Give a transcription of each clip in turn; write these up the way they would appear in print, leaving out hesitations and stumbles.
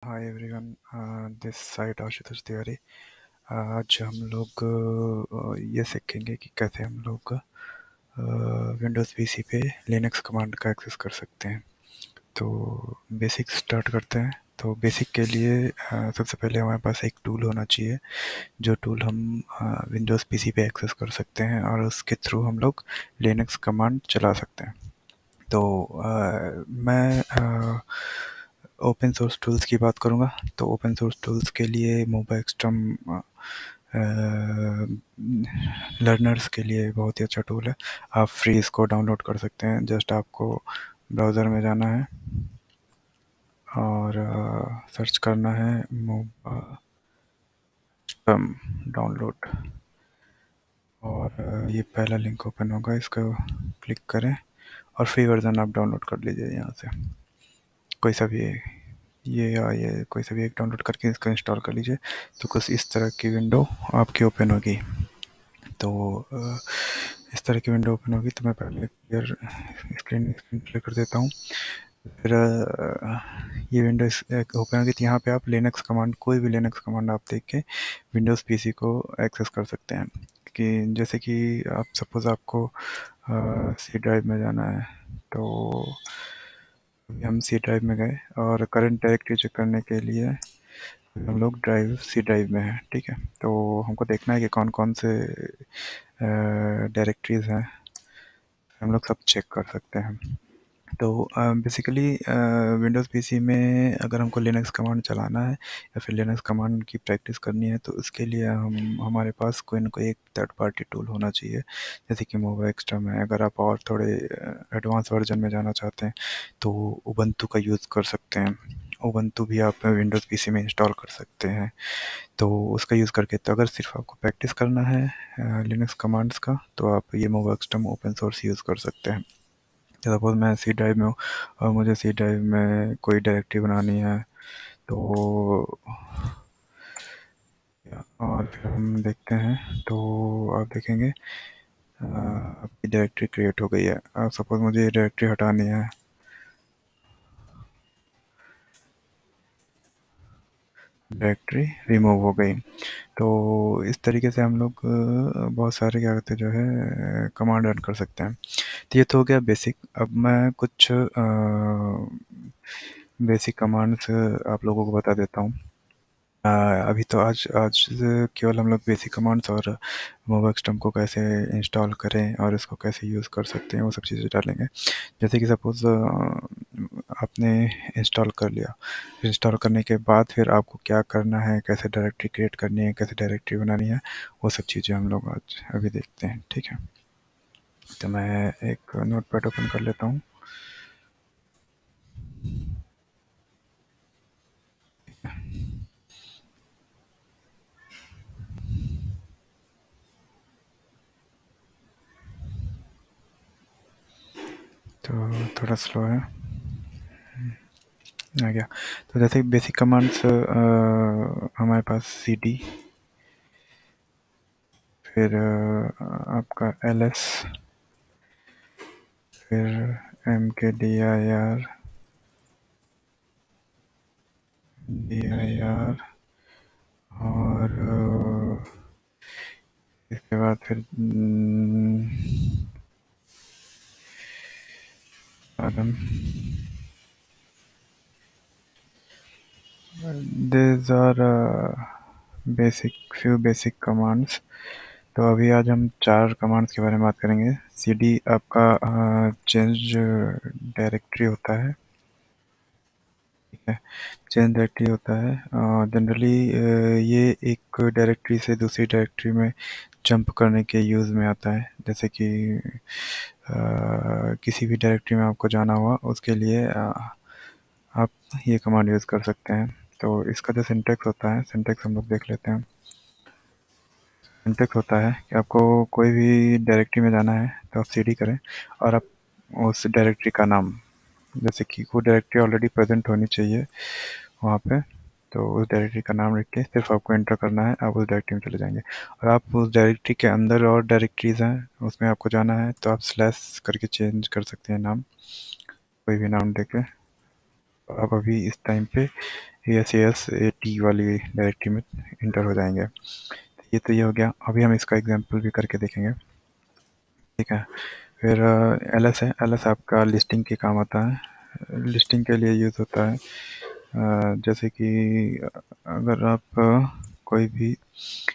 Hi everyone, this side Ashutosh Tiwari. आज हम लोग ये सीखेंगे कि कैसे हम लोग विंडोज़ पीसी पे लिनक्स कमांड का एक्सेस कर सकते हैं। तो बेसिक स्टार्ट करते हैं। तो बेसिक के लिए सबसे पहले हमारे पास एक टूल होना चाहिए, जो टूल हम विंडोज़ पीसी पे एक्सेस कर सकते हैं और उसके थ्रू हम लोग लिनक्स कमांड चला सकते हैं। तो मैं ओपन सोर्स टूल्स की बात करूँगा। तो ओपन सोर्स टूल्स के लिए मोबा एक्सट्रम लर्नर्स के लिए बहुत ही अच्छा टूल है। आप फ्री इसको डाउनलोड कर सकते हैं। जस्ट आपको ब्राउज़र में जाना है और सर्च करना है मोबा एक्सट्रम डाउनलोड, और ये पहला लिंक ओपन होगा, इसको क्लिक करें और फ्री वर्ज़न आप डाउनलोड कर लीजिए यहाँ से। कोई सा भी ये कोई सा भी एक डाउनलोड करके इसको इंस्टॉल कर लीजिए। तो कुछ इस तरह की विंडो आपकी ओपन होगी। तो इस तरह की विंडो ओपन होगी। तो मैं पहले क्लियर स्क्रीन क्लियर कर देता हूँ। फिर ये विंडो ओपन होगी। तो यहाँ पे आप लिनक्स कमांड, कोई भी लिनक्स कमांड आप देख के विंडोज़ पीसी को एक्सेस कर सकते हैं। कि जैसे कि आप सपोज़ आपको सी ड्राइव में जाना है, तो अभी हम सी ड्राइव में गए और करंट डायरेक्टरी चेक करने के लिए हम लोग सी ड्राइव में हैं। ठीक है, तो हमको देखना है कि कौन कौन से डायरेक्टरीज हैं, हम लोग सब चेक कर सकते हैं। तो बेसिकली विंडोज़ पीसी में अगर हमको लिनक्स कमांड चलाना है या फिर लिनक्स कमांड की प्रैक्टिस करनी है, तो उसके लिए हम हमारे पास कोई ना कोई एक थर्ड पार्टी टूल होना चाहिए, जैसे कि मोबा एक्सट्रम है। अगर आप और थोड़े एडवांस वर्जन में जाना चाहते हैं तो उबंटू का यूज़ कर सकते हैं। उबंटू भी आप विंडोज़ पीसी में इंस्टॉल कर सकते हैं। तो उसका यूज़ करके, तो अगर सिर्फ आपको प्रैक्टिस करना है लिनक्स कमांड्स का, तो आप ये मोबा एक्सट्रम ओपन सोर्स यूज़ कर सकते हैं। सपोज़ मैं सी ड्राइव में हूँ और मुझे सी ड्राइव में कोई डायरेक्टरी बनानी है, तो और फिर हम देखते हैं। तो आप देखेंगे आपकी डायरेक्टरी क्रिएट हो गई है। अब सपोज़ मुझे ये डायरेक्टरी हटानी है, डायरेक्टरी रिमूव हो गई। तो इस तरीके से हम लोग बहुत सारे क्या कहते हैं जो है कमांड रन कर सकते हैं। तो ये तो हो गया बेसिक। अब मैं कुछ बेसिक कमांड्स आप लोगों को बता देता हूँ। अभी तो आज आज केवल हम लोग बेसिक कमांड्स और मोबा एक्सट्रम को कैसे इंस्टॉल करें और इसको कैसे यूज़ कर सकते हैं वो सब चीज़ें डालेंगे। जैसे कि सपोज़ आपने इंस्टॉल कर लिया। इंस्टॉल करने के बाद फिर आपको क्या करना है, कैसे डायरेक्टरी क्रिएट करनी है, कैसे डायरेक्टरी बनानी है, वो सब चीज़ें हम लोग आज अभी देखते हैं। ठीक है, तो मैं एक नोटपैड ओपन कर लेता हूँ। तो थोड़ा स्लो है, आ गया। तो जैसे बेसिक कमांड्स हमारे पास cd, फिर आपका ls, फिर mkdir, dir, और इसके बाद फिर rm। these are few basic commands। तो अभी आज हम 4 कमांड्स के बारे में बात करेंगे। cd आपका चेंज डायरेक्टरी होता है। ठीक है, चेंज डायरेक्टरी होता है। जनरली ये एक डायरेक्टरी से दूसरी डायरेक्टरी में जंप करने के यूज़ में आता है। जैसे कि किसी भी डायरेक्टरी में आपको जाना हुआ, उसके लिए आप ये कमांड यूज़ कर सकते हैं। तो इसका जो सिंटैक्स होता है, सिंटैक्स हम लोग देख लेते हैं। सिंटैक्स होता है कि आपको कोई भी डायरेक्टरी में जाना है तो आप cd करें और आप उस डायरेक्टरी का नाम, जैसे कि वो डायरेक्टरी ऑलरेडी प्रेजेंट होनी चाहिए वहाँ पे, तो उस डायरेक्टरी का नाम लिख के सिर्फ आपको एंटर करना है, आप उस डायरेक्टरी में चले जाएंगे। और आप उस डायरेक्टरी के अंदर और डायरेक्टरीज हैं, उसमें आपको जाना है तो आप स्लैश करके चेंज कर सकते हैं नाम, कोई भी नाम देके। आप अभी इस टाइम पे ASASAT वाली डायरेक्टरी में इंटर हो जाएंगे। तो ये हो गया। अभी हम इसका एग्जांपल भी करके देखेंगे, ठीक है। फिर LS है। LS आपका लिस्टिंग के काम आता है। लिस्टिंग के लिए यूज़ होता है। जैसे कि अगर आप कोई भी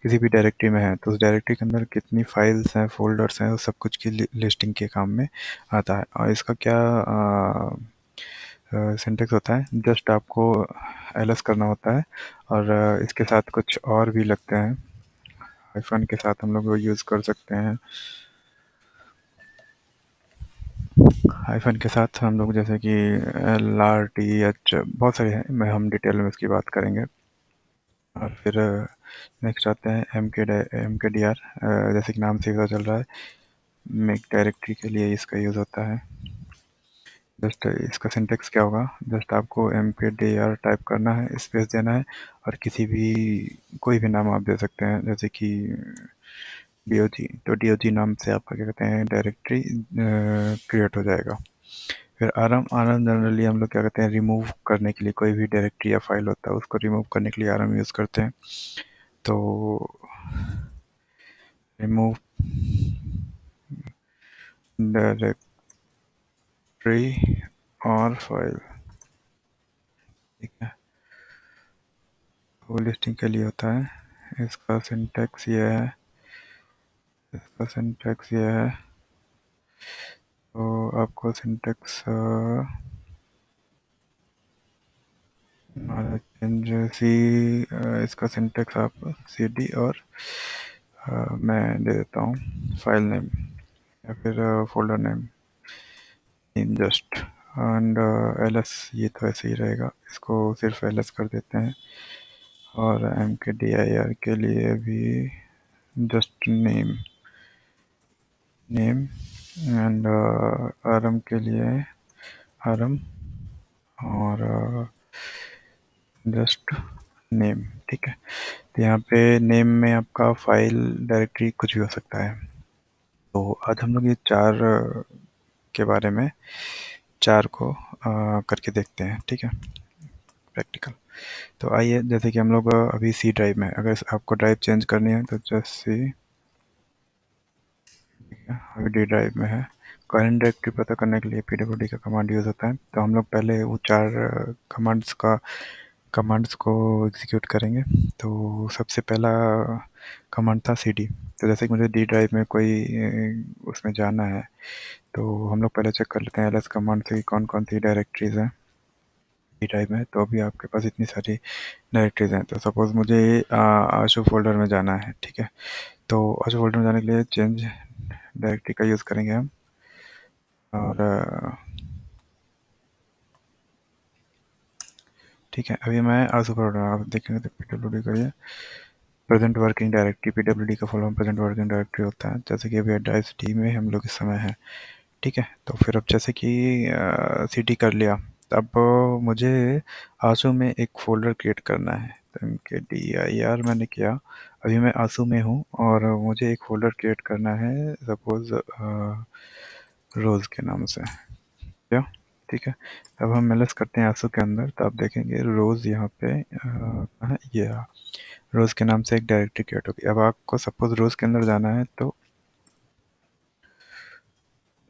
किसी भी डायरेक्टरी में है तो उस डायरेक्टरी के अंदर कितनी फाइल्स हैं, फोल्डर्स हैं, उस सब कुछ की लिस्टिंग के काम में आता है। और इसका क्या सिंटेक्स होता है, जस्ट आपको एलएस करना होता है। और इसके साथ कुछ और भी लगते हैं, हाइफन के साथ हम लोग वो यूज़ कर सकते हैं। हाइफन के साथ हम लोग जैसे कि LRTH बहुत सारे हैं, मैं हम डिटेल में इसकी बात करेंगे। और फिर नेक्स्ट आते हैं MKDR। जैसे कि नाम से पता चल रहा है, मेक डायरेक्टरी के लिए इसका यूज़ होता है। जस्ट इसका सिंटेक्स क्या होगा, जस्ट आपको MKDR टाइप करना है, स्पेस देना है, और किसी भी कोई भी नाम आप दे सकते हैं, जैसे कि DOG। तो DOG नाम से आपका क्या कहते हैं डायरेक्टरी क्रिएट हो जाएगा। फिर आरएम। आरएम जनरली हम लोग क्या कहते हैं, रिमूव करने के लिए, कोई भी डायरेक्टरी या फाइल होता है उसको रिमूव करने के लिए आरएम यूज़ करते हैं। तो रिमूव डायरेक्टरी और फाइल, ठीक है, वो लिस्टिंग के लिए होता है। इसका सिंटैक्स ये है, इसका सिंटैक्स ये है। तो आपको सिंटैक्स चेंज सी, इसका सिंटैक्स आप CD और मैं दे देता हूँ फाइल नेम या फिर folder name in just and LS। ये तो ऐसे ही रहेगा, इसको सिर्फ LS कर देते हैं। और MKDIR के लिए भी जस्ट नेम एंड आरएम के लिए आरएम और जस्ट नेम, ठीक है। तो यहाँ पे नेम में आपका फाइल डायरेक्टरी कुछ भी हो सकता है। तो आज हम लोग ये चार के बारे में, चार को करके देखते हैं, ठीक है, प्रैक्टिकल। तो आइए, जैसे कि हम लोग अभी C ड्राइव में, अगर आपको ड्राइव चेंज करनी है तो जस्ट C, अभी D ड्राइव में है। करंट डायरेक्टरी पता करने के लिए PWD का कमांड यूज़ होता है। तो हम लोग पहले वो चार कमांड्स को एग्जीक्यूट करेंगे। तो सबसे पहला कमांड था CD। तो जैसे कि मुझे D ड्राइव में कोई उसमें जाना है, तो हम लोग पहले चेक कर लेते हैं LS कमांड से कौन कौन सी डायरेक्टरीज हैं D ड्राइव में। तो अभी आपके पास इतनी सारी डायरेक्टरीज हैं। तो सपोज़ मुझे आशु फोल्डर में जाना है, ठीक है। तो आशु फोल्डर में जाने के लिए चेंज डायरेक्टरी का यूज़ करेंगे हम। और ठीक है, अभी मैं आशु फोल्डर, आप देखेंगे तो PWD का ये प्रेजेंट वर्किंग डायरेक्टरी, PWD का full form present working directory होता है। जैसे कि अभी ड्राइव D में हम लोग इस समय हैं, ठीक है। तो फिर अब जैसे कि CD कर लिया, अब मुझे आंसू में एक फ़ोल्डर क्रिएट करना है। तो MKDIR मैंने किया, अभी मैं आंसू में हूँ और मुझे एक फ़ोल्डर क्रिएट करना है, सपोज़ रोज़ के नाम से, क्या, ठीक है। अब हम एलएस करते हैं आंसू के अंदर, तो आप देखेंगे रोज़ यहाँ पे कहाँ है, ये रहा। रोज़ के नाम से एक डायरेक्टरी क्रिएट होगी। अब आपको सपोज़ रोज़ के अंदर जाना है, तो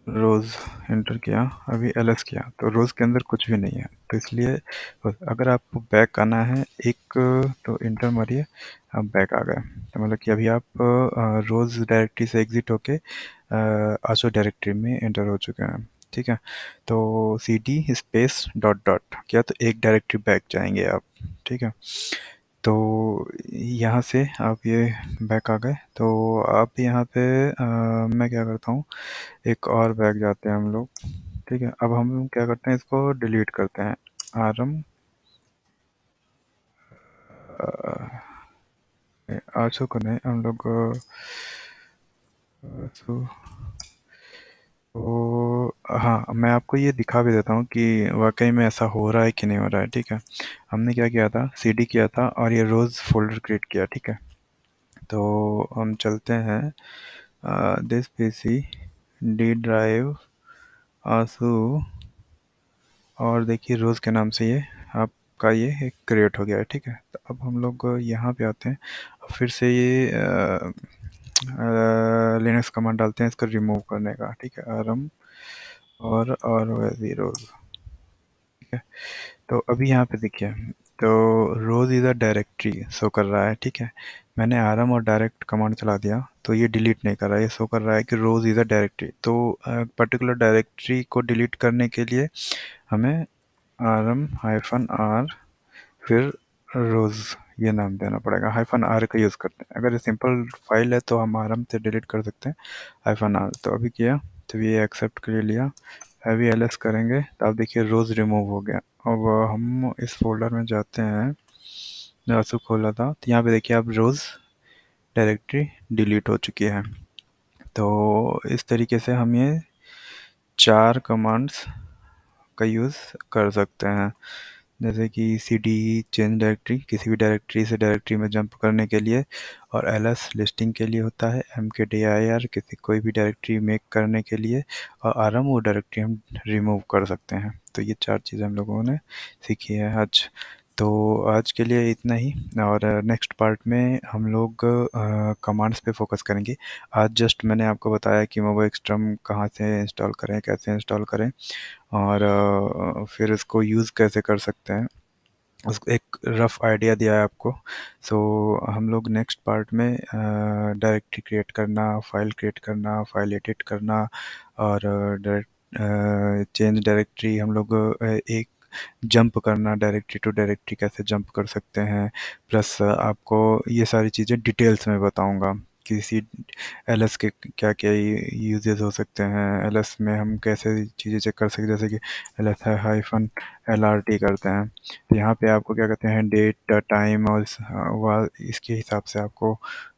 रोज़ एंटर किया, अभी LS किया, तो रोज़ के अंदर कुछ भी नहीं है। तो इसलिए अगर आपको बैक आना है एक, तो इंटर मारिए, आप बैक आ गए। तो मतलब कि अभी आप रोज़ डायरेक्टरी से एग्जिट होके आशो डायरेक्टरी में एंटर हो चुके हैं, ठीक है। तो CD स्पेस डॉट डॉट किया तो एक डायरेक्टरी बैक जाएंगे आप, ठीक है। तो यहाँ से आप ये बैक आ गए। तो आप यहाँ पे मैं क्या करता हूँ, एक और बैक जाते हैं हम लोग, ठीक है। अब हम क्या करते हैं, इसको डिलीट करते हैं। आरम आंसू को नहीं, हम लोग आंसू, तो हाँ, मैं आपको ये दिखा भी देता हूँ कि वाकई में ऐसा हो रहा है कि नहीं हो रहा है, ठीक है। हमने क्या किया था, CD किया था और ये रोज़ फोल्डर क्रिएट किया, ठीक है। तो हम चलते हैं दिस PC D ड्राइव आंसू, और देखिए रोज़ के नाम से ये आप का ये एक क्रिएट हो गया है। ठीक है, तो अब हम लोग यहाँ पे आते हैं, फिर से ये लिनक्स कमांड डालते हैं इसको रिमूव करने का। ठीक है, आरएम और R0। ठीक है, तो अभी यहाँ पे देखिए, तो रोज इधर डायरेक्टरी शो कर रहा है। ठीक है, मैंने आरएम और डायरेक्ट कमांड चला दिया तो ये डिलीट नहीं कर रहा है, ये शो कर रहा है कि रोज इधर डायरेक्टरी। तो पर्टिकुलर डायरेक्टरी को डिलीट करने के लिए हमें rm-r फिर रोज ये नाम देना पड़ेगा। -r का यूज़ करते हैं। अगर ये सिंपल फाइल है तो हम आराम से डिलीट कर सकते हैं -r। तो अभी किया, तो ये एक्सेप्ट के लिए लिया, अभी एलएस करेंगे तो आप देखिए रोज रिमूव हो गया। अब हम इस फोल्डर में जाते हैं जो आंसू खोला था, तो यहाँ पे देखिए अब रोज डायरेक्टरी डिलीट हो चुकी है। तो इस तरीके से हम ये 4 कमांड्स का यूज़ कर सकते हैं, जैसे कि cd चेंज डायरेक्टरी किसी भी डायरेक्टरी से डायरेक्टरी में जंप करने के लिए, और ls लिस्टिंग के लिए होता है, mkdir किसी कोई भी डायरेक्टरी मेक करने के लिए, और rm वो डायरेक्टरी हम रिमूव कर सकते हैं। तो ये 4 चीज़ें हम लोगों ने सीखी है आज। तो आज के लिए इतना ही, और नेक्स्ट पार्ट में हम लोग कमांड्स पे फोकस करेंगे। आज जस्ट मैंने आपको बताया कि मोबो एक्सट्रम कहाँ से इंस्टॉल करें, कैसे इंस्टॉल करें, और फिर इसको यूज़ कैसे कर सकते हैं, उसको एक रफ आइडिया दिया है आपको। सो हम लोग नेक्स्ट पार्ट में डायरेक्टरी क्रिएट करना, फाइल क्रिएट करना, फाइल एडिट करना, और डायरेक्ट चेंज डायरेक्टरी हम लोग एक जंप करना, डायरेक्टरी टू डायरेक्टरी कैसे जंप कर सकते हैं, प्लस आपको ये सारी चीज़ें डिटेल्स में बताऊंगा। किसी एलएस के क्या क्या यूजेस हो सकते हैं, एलएस में हम कैसे चीज़ें चेक कर सकते हैं, जैसे कि एलएस -lrt करते हैं तो यहाँ पे आपको क्या कहते हैं, डेट टाइम और इसके हिसाब से आपको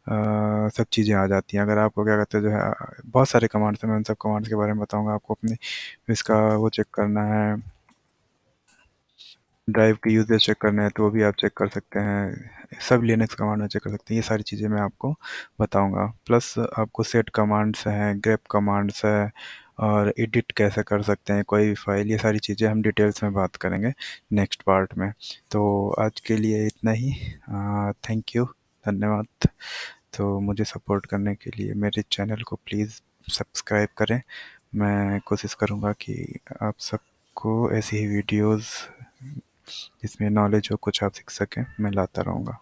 सब चीज़ें आ जाती हैं। अगर आपको क्या कहते हैं जो है बहुत सारे कमांड्स हैं, मैं उन सब कमांड्स के बारे में बताऊंगा आपको। अपनी इसका वो चेक करना है, ड्राइव के यूजेस चेक करना है तो वो भी आप चेक कर सकते हैं, सब लिनक्स कमांड में चेक कर सकते हैं। ये सारी चीज़ें मैं आपको बताऊंगा। प्लस आपको सेट कमांड्स हैं, ग्रेप कमांड्स है, और एडिट कैसे कर सकते हैं कोई भी फाइल, ये सारी चीज़ें हम डिटेल्स में बात करेंगे नेक्स्ट पार्ट में। तो आज के लिए इतना ही। थैंक यू, धन्यवाद। तो मुझे सपोर्ट करने के लिए मेरे चैनल को प्लीज़ सब्सक्राइब करें। मैं कोशिश करूँगा कि आप सबको ऐसी ही वीडियोस जिसमें नॉलेज हो, कुछ आप सीख सकें, मैं लाता रहूँगा।